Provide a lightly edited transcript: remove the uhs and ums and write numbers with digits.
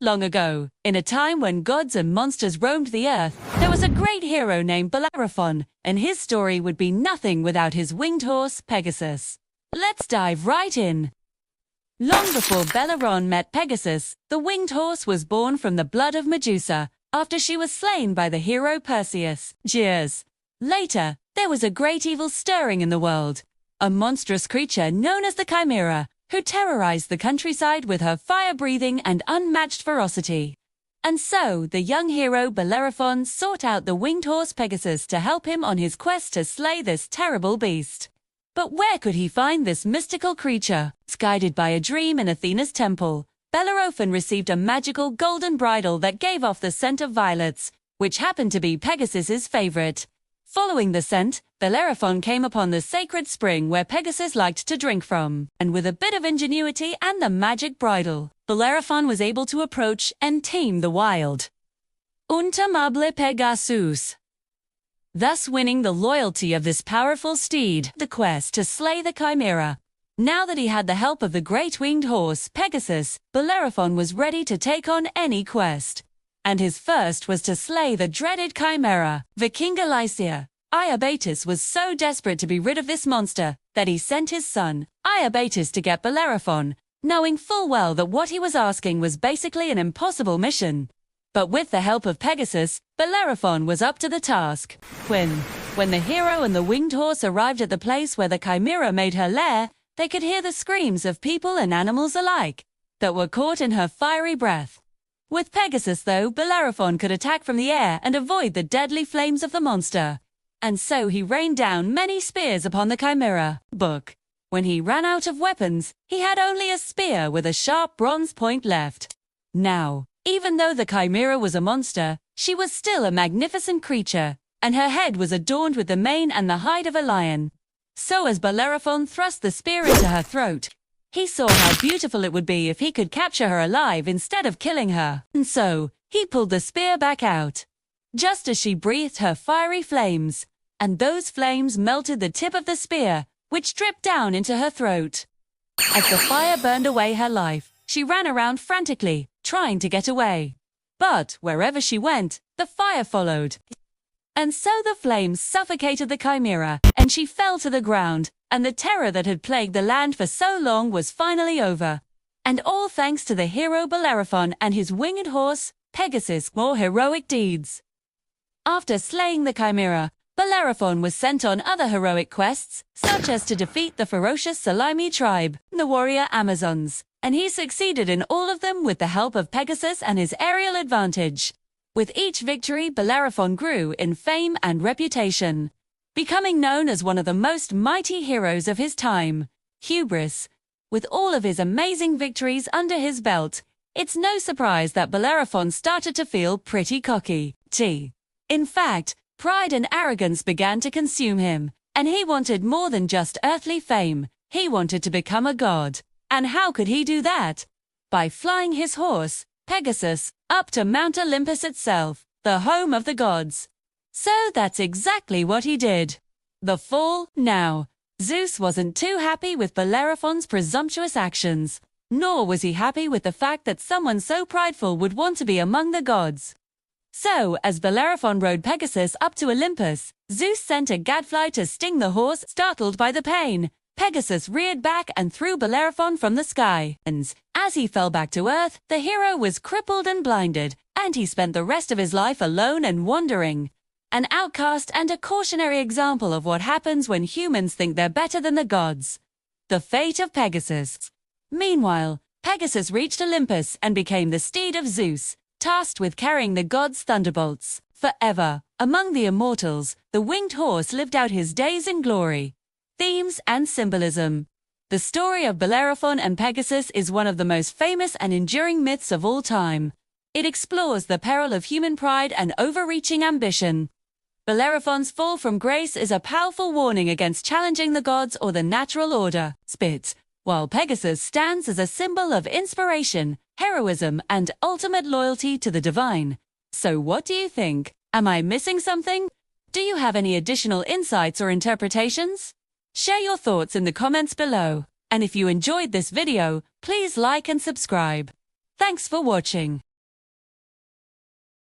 Long ago, in a time when gods and monsters roamed the earth, there was a great hero named Bellerophon, and his story would be nothing without his winged horse, Pegasus. Let's dive right in. Long before Bellerophon met Pegasus, the winged horse was born from the blood of Medusa, after she was slain by the hero Perseus. Years later, there was a great evil stirring in the world, a monstrous creature known as the Chimera, who terrorized the countryside with her fire-breathing and unmatched ferocity. And so, the young hero Bellerophon sought out the winged horse Pegasus to help him on his quest to slay this terrible beast. But where could he find this mystical creature? Guided by a dream in Athena's temple, Bellerophon received a magical golden bridle that gave off the scent of violets, which happened to be Pegasus's favorite. Following the scent, Bellerophon came upon the sacred spring where Pegasus liked to drink from, and with a bit of ingenuity and the magic bridle, Bellerophon was able to approach and tame the wild untamable Pegasus, thus winning the loyalty of this powerful steed. The quest to slay the Chimera. Now that he had the help of the great winged horse, Pegasus, Bellerophon was ready to take on any quest. And his first was to slay the dreaded Chimera. The king Lycia, Iobatus, was so desperate to be rid of this monster that he sent his son, Iobatus, to get Bellerophon, knowing full well that what he was asking was basically an impossible mission. But with the help of Pegasus, Bellerophon was up to the task. When the hero and the winged horse arrived at the place where the Chimera made her lair, they could hear the screams of people and animals alike that were caught in her fiery breath. With Pegasus, though, Bellerophon could attack from the air and avoid the deadly flames of the monster. And so he rained down many spears upon the Chimera. When he ran out of weapons, he had only a spear with a sharp bronze point left. Now, even though the Chimera was a monster, she was still a magnificent creature, and her head was adorned with the mane and the hide of a lion. So as Bellerophon thrust the spear into her throat, he saw how beautiful it would be if he could capture her alive instead of killing her. And so, he pulled the spear back out, just as she breathed her fiery flames, and those flames melted the tip of the spear, which dripped down into her throat. As the fire burned away her life, she ran around frantically, trying to get away. But wherever she went, the fire followed. And so the flames suffocated the Chimera, and she fell to the ground, and the terror that had plagued the land for so long was finally over. And all thanks to the hero Bellerophon and his winged horse, Pegasus' more heroic deeds. After slaying the Chimera, Bellerophon was sent on other heroic quests, such as to defeat the ferocious Salimi tribe, the warrior Amazons, and he succeeded in all of them with the help of Pegasus and his aerial advantage. With each victory, Bellerophon grew in fame and reputation, becoming known as one of the most mighty heroes of his time. Hubris. With all of his amazing victories under his belt, it's no surprise that Bellerophon started to feel pretty cocky. In fact, pride and arrogance began to consume him, and he wanted more than just earthly fame. He wanted to become a god. And how could he do that? By flying his horse, Pegasus, up to Mount Olympus itself, the home of the gods. So that's exactly what he did. The fall. Now, Zeus wasn't too happy with Bellerophon's presumptuous actions, nor was he happy with the fact that someone so prideful would want to be among the gods. So, as Bellerophon rode Pegasus up to Olympus, Zeus sent a gadfly to sting the horse. Startled by the pain, Pegasus reared back and threw Bellerophon from the sky. And as he fell back to earth, the hero was crippled and blinded, and he spent the rest of his life alone and wandering. An outcast and a cautionary example of what happens when humans think they're better than the gods. The fate of Pegasus. Meanwhile, Pegasus reached Olympus and became the steed of Zeus, tasked with carrying the gods' thunderbolts. Forever, among the immortals, the winged horse lived out his days in glory. Themes and symbolism. The story of Bellerophon and Pegasus is one of the most famous and enduring myths of all time. It explores the peril of human pride and overreaching ambition. Bellerophon's fall from grace is a powerful warning against challenging the gods or the natural order, while Pegasus stands as a symbol of inspiration, heroism, and ultimate loyalty to the divine. So what do you think? Am I missing something? Do you have any additional insights or interpretations? Share your thoughts in the comments below. And if you enjoyed this video, please like and subscribe. Thanks for watching.